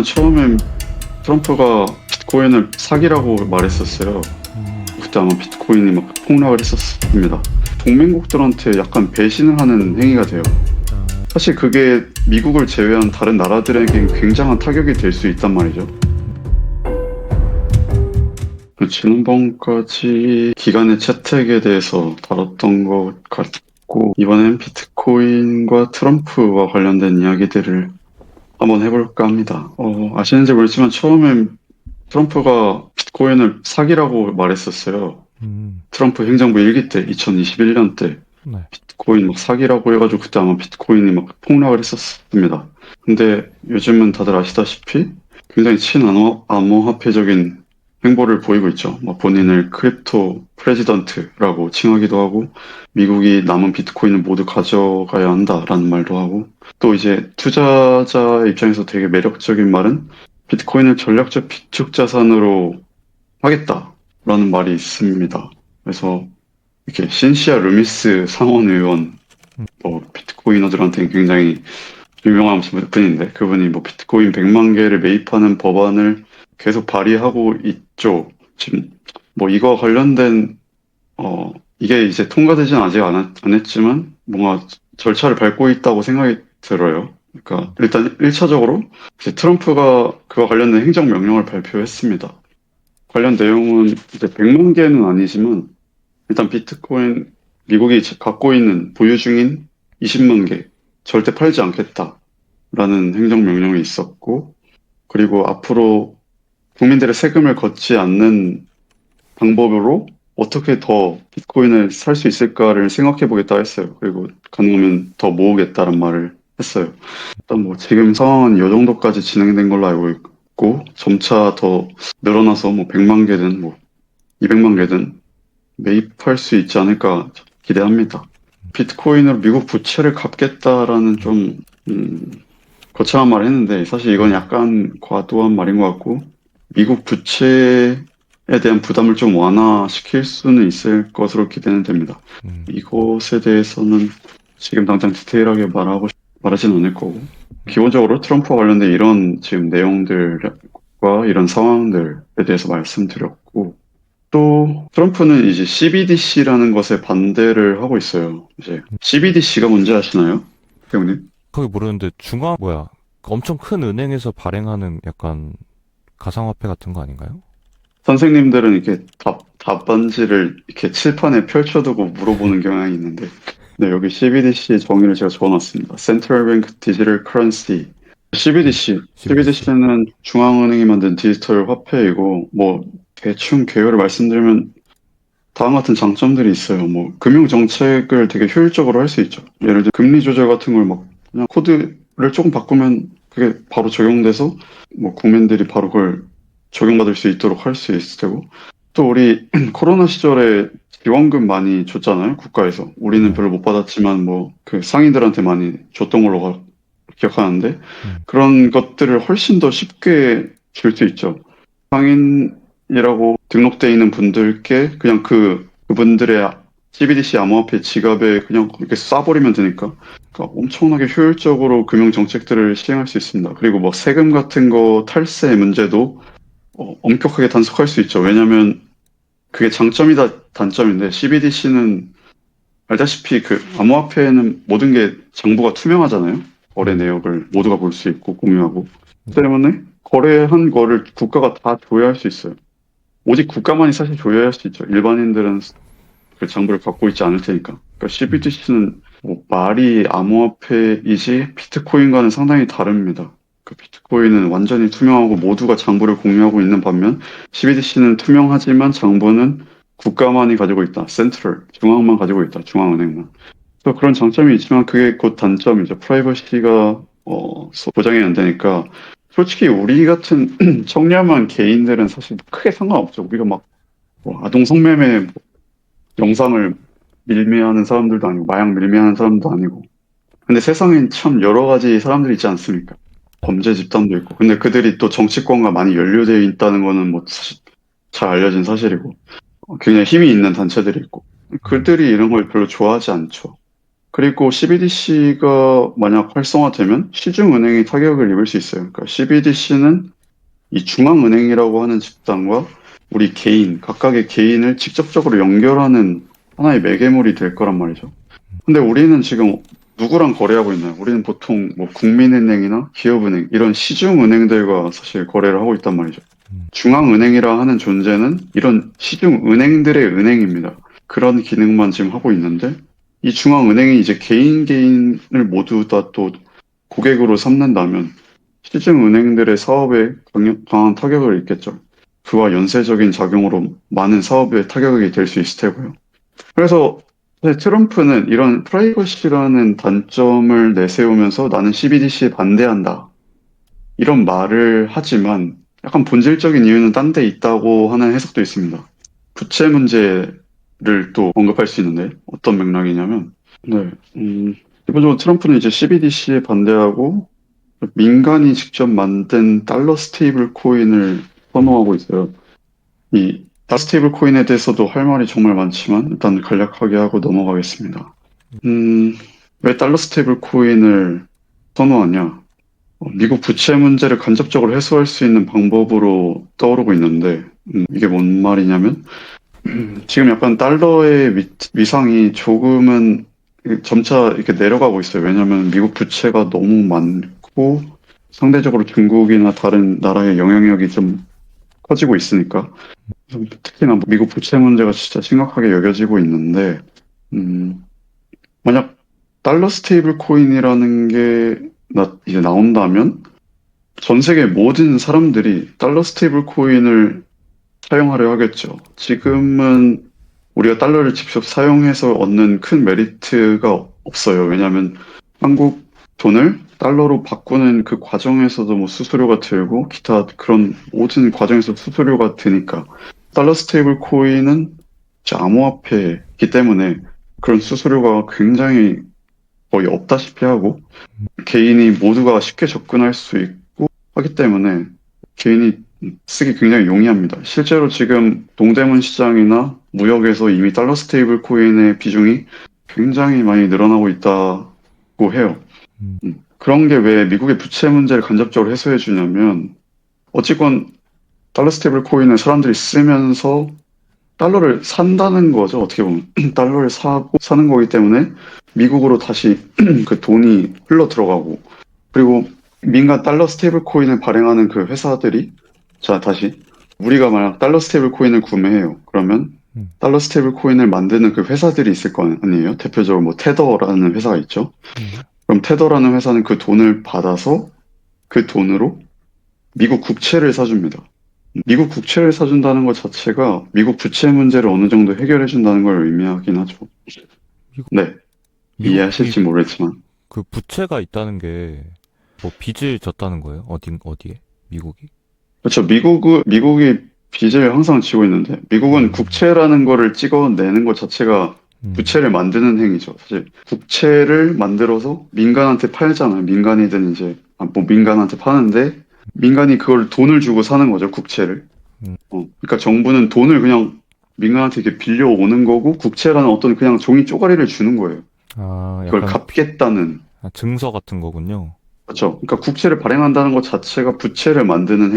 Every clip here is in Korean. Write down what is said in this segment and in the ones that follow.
처음엔 트럼프가 비트코인을 사기라고 말했었어요. 그때 아마 비트코인이 막 폭락을 했었습니다. 동맹국들한테 약간 배신을 하는 행위가 돼요. 사실 그게 미국을 제외한 다른 나라들에겐 굉장한 타격이 될 수 있단 말이죠. 지난번까지 기간의 채택에 대해서 다뤘던 것 같고, 이번엔 비트코인과 트럼프와 관련된 이야기들을 한번 해볼까 합니다. 아시는지 모르지만 처음엔 트럼프가 비트코인을 사기라고 말했었어요. 트럼프 행정부 1기 때, 2021년 때 네. 비트코인 막 사기라고 해가지고 그때 아마 비트코인이 막 폭락을 했었습니다. 근데 요즘은 다들 아시다시피 굉장히 친암호화폐적인 행보를 보이고 있죠. 뭐 본인을 크립토 프레지던트라고 칭하기도 하고 미국이 남은 비트코인을 모두 가져가야 한다라는 말도 하고 또 이제 투자자 입장에서 되게 매력적인 말은 비트코인을 전략적 비축 자산으로 하겠다라는 말이 있습니다. 그래서 이렇게 신시아 루미스 상원 의원, 음, 비트코이너들한테는 굉장히 유명한 분인데 그분이 뭐 비트코인 100만 개를 매입하는 법안을 계속 발의하고 있죠. 지금 뭐 이거 관련된 이게 이제 통과되진 아직 안 했지만 뭔가 절차를 밟고 있다고 생각이 들어요. 그러니까 일단 1차적으로 이제 트럼프가 그와 관련된 행정명령을 발표했습니다. 관련 내용은 이제 100만 개는 아니지만 일단 비트코인 미국이 갖고 있는 보유 중인 20만 개 절대 팔지 않겠다라는 행정명령이 있었고 그리고 앞으로 국민들의 세금을 걷지 않는 방법으로 어떻게 더 비트코인을 살 수 있을까를 생각해 보겠다 했어요. 그리고 가능하면 더 모으겠다는 말을 했어요. 일단 뭐 지금 상황은 이 정도까지 진행된 걸로 알고 있고 점차 더 늘어나서 뭐 100만 개든 뭐 200만 개든 매입할 수 있지 않을까 기대합니다. 비트코인으로 미국 부채를 갚겠다라는 좀 거창한 말을 했는데 사실 이건 약간 과도한 말인 것 같고 미국 부채에 대한 부담을 좀 완화시킬 수는 있을 것으로 기대는 됩니다. 음, 이것에 대해서는 지금 당장 디테일하게 말하진 않을 거고 기본적으로 트럼프와 관련된 이런 지금 내용들과 이런 상황들에 대해서 말씀드렸고 또 트럼프는 이제 CBDC라는 것에 반대를 하고 있어요. 이제 음. CBDC가 뭔지 아시나요? 배우님? 그게 모르는데 그 엄청 큰 은행에서 발행하는 약간 가상화폐 같은 거 아닌가요? 선생님들은 이렇게 답반지를 이렇게 칠판에 펼쳐두고 물어보는 경향이 있는데, 네, 여기 CBDC 정의를 제가 적어놨습니다. Central Bank Digital Currency. CBDC. CBDC. CBDC는 중앙은행이 만든 디지털 화폐이고, 뭐, 대충 개요를 말씀드리면 다음 같은 장점들이 있어요. 뭐, 금융 정책을 되게 효율적으로 할 수 있죠. 예를 들어, 금리 조절 같은 걸 막, 그냥 코드를 조금 바꾸면 그게 바로 적용돼서, 뭐, 국민들이 바로 그걸 적용받을 수 있도록 할 수 있을 테고, 또 우리 코로나 시절에 지원금 많이 줬잖아요, 국가에서. 우리는 네. 별로 못 받았지만, 뭐, 그 상인들한테 많이 줬던 걸로 기억하는데, 음, 그런 것들을 훨씬 더 쉽게 줄 수 있죠. 상인이라고 등록돼 있는 분들께 그냥 그분들의 CBDC 암호화폐 지갑에 그냥 이렇게 쏴버리면 되니까 그러니까 엄청나게 효율적으로 금융 정책들을 시행할 수 있습니다. 그리고 뭐 세금 같은 거 탈세 문제도 엄격하게 단속할 수 있죠. 왜냐하면 그게 장점이다 단점인데 CBDC는 알다시피 그 암호화폐에는 모든 게 정보가 투명하잖아요. 거래 음, 내역을 모두가 볼 수 있고 공유하고 네. 때문에 거래한 거를 국가가 다 조회할 수 있어요. 오직 국가만이 사실 조회할 수 있죠. 일반인들은 그 정보를 갖고 있지 않을 테니까. 그러니까 음, CBDC는 뭐 말이 암호화폐이지 비트코인과는 상당히 다릅니다. 그 비트코인은 완전히 투명하고 모두가 정보를 공유하고 있는 반면 CBDC는 투명하지만 정보는 국가만이 가지고 있다. 센트럴, 중앙만 가지고 있다. 중앙은행만. 또 그런 장점이 있지만 그게 곧 단점이죠. 프라이버시가 보장이 안 되니까 솔직히 우리 같은 청렴한 개인들은 사실 크게 상관없죠. 우리가 막뭐 아동 성매매 영상을 밀매하는 사람들도 아니고 마약 밀매하는 사람도 아니고 근데 세상엔 참 여러 가지 사람들이 있지 않습니까? 네. 범죄 집단도 있고 근데 그들이 또 정치권과 많이 연루되어 있다는 거는 뭐 사실 잘 알려진 사실이고 굉장히 힘이 있는 단체들이 있고 음, 그들이 이런 걸 별로 좋아하지 않죠. 그리고 CBDC가 만약 활성화되면 시중은행이 타격을 입을 수 있어요. 그러니까 CBDC는 이 중앙은행이라고 하는 집단과 우리 개인, 각각의 개인을 직접적으로 연결하는 하나의 매개물이 될 거란 말이죠. 근데 우리는 지금 누구랑 거래하고 있나요? 우리는 보통 뭐 국민은행이나 기업은행 이런 시중은행들과 사실 거래를 하고 있단 말이죠. 중앙은행이라 하는 존재는 이런 시중은행들의 은행입니다. 그런 기능만 지금 하고 있는데 이 중앙은행이 이제 개인을 모두 다 또 고객으로 삼는다면 시중은행들의 사업에 강한 타격을 입겠죠. 그와 연쇄적인 작용으로 많은 사업에 타격이 될 수 있을 테고요. 그래서 사실 트럼프는 이런 프라이버시라는 단점을 내세우면서 나는 CBDC에 반대한다. 이런 말을 하지만 약간 본질적인 이유는 딴 데 있다고 하는 해석도 있습니다. 부채 문제를 또 언급할 수 있는데 어떤 맥락이냐면 네, 기본적으로 트럼프는 이제 CBDC에 반대하고 민간이 직접 만든 달러 스테이블 코인을 선호하고 있어요. 이 달러 스테이블 코인에 대해서도 할 말이 정말 많지만 일단 간략하게 하고 넘어가겠습니다. 음, 왜 달러 스테이블 코인을 선호하냐? 미국 부채 문제를 간접적으로 해소할 수 있는 방법으로 떠오르고 있는데, 이게 뭔 말이냐면, 지금 약간 달러의 위상이 조금은 점차 이렇게 내려가고 있어요. 왜냐하면 미국 부채가 너무 많고, 상대적으로 중국이나 다른 나라의 영향력이 좀 커지고 있으니까, 특히나 미국 부채 문제가 진짜 심각하게 여겨지고 있는데, 음, 만약 달러 스테이블 코인이라는 게 이제 나온다면, 전 세계 모든 사람들이 달러 스테이블 코인을 사용하려 하겠죠. 지금은 우리가 달러를 직접 사용해서 얻는 큰 메리트가 없어요. 왜냐하면 한국 돈을 달러로 바꾸는 그 과정에서도 뭐 수수료가 들고 기타 그런 모든 과정에서 수수료가 드니까 달러 스테이블 코인은 진짜 암호화폐이기 때문에 그런 수수료가 굉장히 거의 없다시피 하고 개인이 모두가 쉽게 접근할 수 있고 하기 때문에 개인이 쓰기 굉장히 용이합니다. 실제로 지금 동대문 시장이나 무역에서 이미 달러 스테이블 코인의 비중이 굉장히 많이 늘어나고 있다고 해요. 음, 그런 게 왜 미국의 부채 문제를 간접적으로 해소해 주냐면 어찌건 달러 스테이블 코인을 사람들이 쓰면서 달러를 산다는 거죠. 어떻게 보면 달러를 사고 사는 거기 때문에 미국으로 다시 그 돈이 흘러 들어가고 그리고 민간 달러 스테이블 코인을 발행하는 그 회사들이 자 다시 우리가 만약 달러 스테이블 코인을 구매해요. 그러면 음, 달러 스테이블 코인을 만드는 그 회사들이 있을 거 아니에요. 대표적으로 뭐 테더라는 회사가 있죠. 네. 그럼 테더라는 회사는 그 돈을 받아서 그 돈으로 미국 국채를 사줍니다. 미국 국채를 사준다는 것 자체가 미국 부채 문제를 어느 정도 해결해 준다는 걸 의미하긴 하죠. 미국, 네, 미국이 이해하실지 모르겠지만. 그 부채가 있다는 게 뭐 빚을 졌다는 거예요? 어디에? 미국이? 그렇죠. 미국이 빚을 항상 지고 있는데, 미국은 음, 국채라는 거를 찍어내는 것 자체가 음, 부채를 만드는 행위죠. 사실 국채를 만들어서 민간한테 팔잖아요. 민간이든 이제, 뭐 민간한테 파는데, 민간이 그걸 돈을 주고 사는 거죠. 국채를. 음. 그러니까 정부는 돈을 그냥 민간한테 이렇게 빌려오는 거고, 국채라는 어떤 그냥 종이 쪼가리를 주는 거예요. 아, 그걸 약간 갚겠다는. 증서 같은 거군요. 그렇죠. 그러니까 국채를 발행한다는 것 자체가 부채를 만드는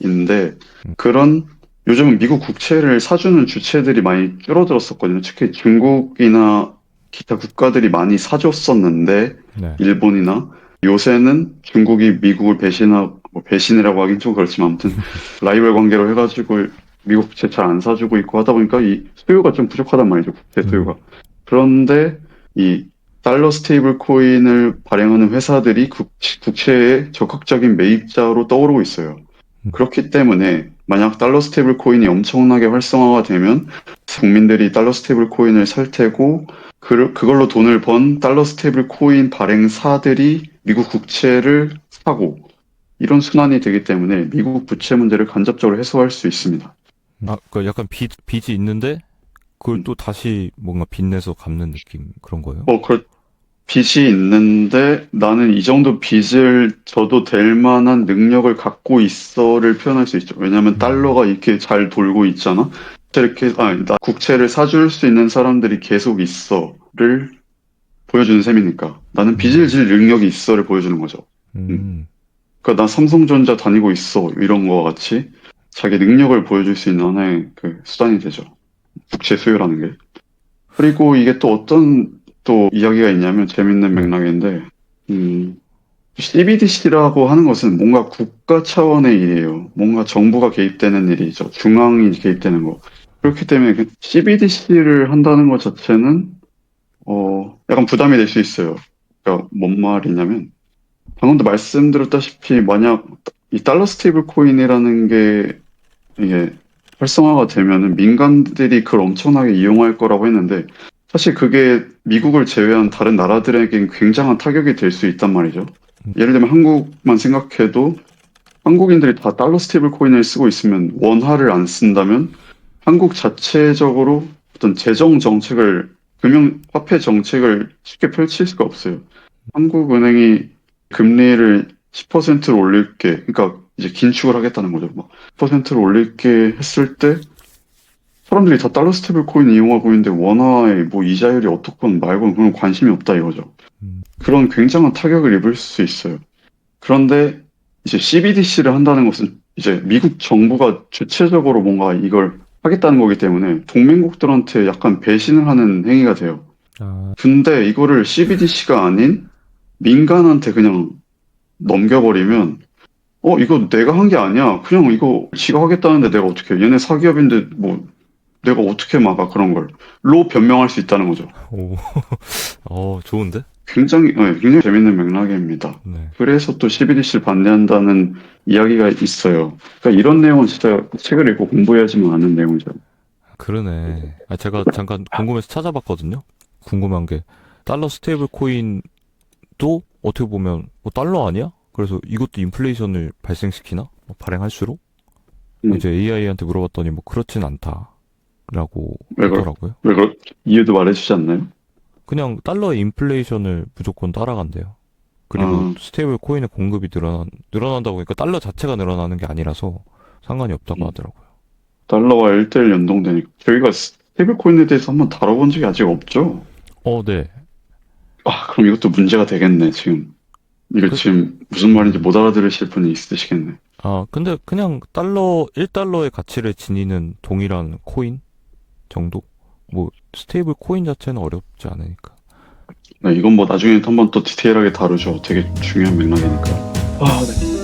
행위인데 음, 그런 요즘은 미국 국채를 사주는 주체들이 많이 줄어들었었거든요. 특히 중국이나 기타 국가들이 많이 사줬었는데 네. 일본이나 요새는 중국이 미국을 배신하고 뭐 배신이라고 하긴 좀 그렇지만 아무튼 라이벌 관계로 해가지고 미국 국채 잘 안 사주고 있고 하다 보니까 이 수요가 좀 부족하단 말이죠. 국채 수요가. 음, 그런데 이 달러 스테이블 코인을 발행하는 회사들이 국채의 적극적인 매입자로 떠오르고 있어요. 음, 그렇기 때문에 만약 달러 스테이블 코인이 엄청나게 활성화가 되면 국민들이 달러 스테이블 코인을 살 테고 그걸로 돈을 번 달러 스테이블 코인 발행사들이 미국 국채를 사고 이런 순환이 되기 때문에 미국 부채 문제를 간접적으로 해소할 수 있습니다. 아, 그 약간 빚이 있는데 그걸 음. 또 다시 뭔가 빚내서 갚는 느낌 그런 거예요? 뭐 빚이 있는데 나는 이 정도 빚을 져도 될 만한 능력을 갖고 있어를 표현할 수 있죠. 왜냐하면 음, 달러가 이렇게 잘 돌고 있잖아. 이렇게 나 국채를 사줄 수 있는 사람들이 계속 있어를 보여주는 셈이니까. 나는 빚을 질 능력이 있어를 보여주는 거죠. 음, 그러니까 나 삼성전자 다니고 있어. 이런 거와 같이 자기 능력을 보여줄 수 있는 하나의 그 수단이 되죠. 국채 수요라는 게. 그리고 이게 또 어떤 또 이야기가 있냐면 재밌는 네. 맥락인데, CBDC라고 하는 것은 뭔가 국가 차원의 일이에요. 뭔가 정부가 개입되는 일이죠. 중앙이 개입되는 거. 그렇기 때문에 CBDC를 한다는 것 자체는 약간 부담이 될 수 있어요. 그러니까 뭔 말이냐면 방금도 말씀드렸다시피 만약 이 달러 스테이블 코인이라는 게 이게 활성화가 되면은 민간들이 그걸 엄청나게 이용할 거라고 했는데 사실 그게 미국을 제외한 다른 나라들에겐 굉장한 타격이 될 수 있단 말이죠. 예를 들면 한국만 생각해도 한국인들이 다 달러 스테이블 코인을 쓰고 있으면 원화를 안 쓴다면 한국 자체적으로 어떤 재정 정책을 금융 화폐 정책을 쉽게 펼칠 수가 없어요. 한국은행이 금리를 10%로 올릴게, 그러니까 이제 긴축을 하겠다는 거죠. 막 10%로 올릴게 했을 때 사람들이 다 달러 스테이블 코인 이용하고 있는데 원화의 뭐 이자율이 어떻건 말건 그런 관심이 없다 이거죠. 음, 그런 굉장한 타격을 입을 수 있어요. 그런데 이제 CBDC를 한다는 것은 이제 미국 정부가 주체적으로 뭔가 이걸 하겠다는 거기 때문에 동맹국들한테 약간 배신을 하는 행위가 돼요. 아, 근데 이거를 CBDC가 아닌 민간한테 그냥 넘겨버리면 이거 내가 한 게 아니야. 그냥 이거 지가 하겠다는데 내가 어떻게 해. 얘네 사기업인데 뭐 내가 어떻게 막아 그런 걸. 로 변명할 수 있다는 거죠. 오, 좋은데? 굉장히 재밌는 맥락입니다. 네. 그래서 또 CBDC를 반대한다는 이야기가 있어요. 그러니까 이런 내용은 진짜 책을 읽고 공부해야지만 아는 내용이죠. 그러네. 아, 제가 잠깐 궁금해서 찾아봤거든요. 궁금한 게 달러 스테이블 코인도 어떻게 보면 뭐 달러 아니야? 그래서 이것도 인플레이션을 발생시키나? 뭐 발행할수록? 음, 이제 AI한테 물어봤더니 뭐 그렇진 않다라고 왜 그럴, 하더라고요. 왜 그럴, 이유도 말해주지 않나요? 그냥 달러의 인플레이션을 무조건 따라간대요. 그리고 아, 스테이블 코인의 공급이 늘어난다고 그러니까 달러 자체가 늘어나는 게 아니라서 상관이 없다고 음, 하더라고요. 달러와 1대1 연동되니까. 저희가 스테이블 코인에 대해서 한번 다뤄본 적이 아직 없죠? 네. 그럼 이것도 문제가 되겠네, 지금. 이거 그, 지금 무슨 말인지 음. 못 알아들으실 분이 있으시겠네. 근데 그냥 1달러의 가치를 지니는 동일한 코인 정도? 뭐, 스테이블 코인 자체는 어렵지 않으니까. 네, 이건 뭐 나중에 한번 또 디테일하게 다루죠. 되게 중요한 맥락이니까. 네.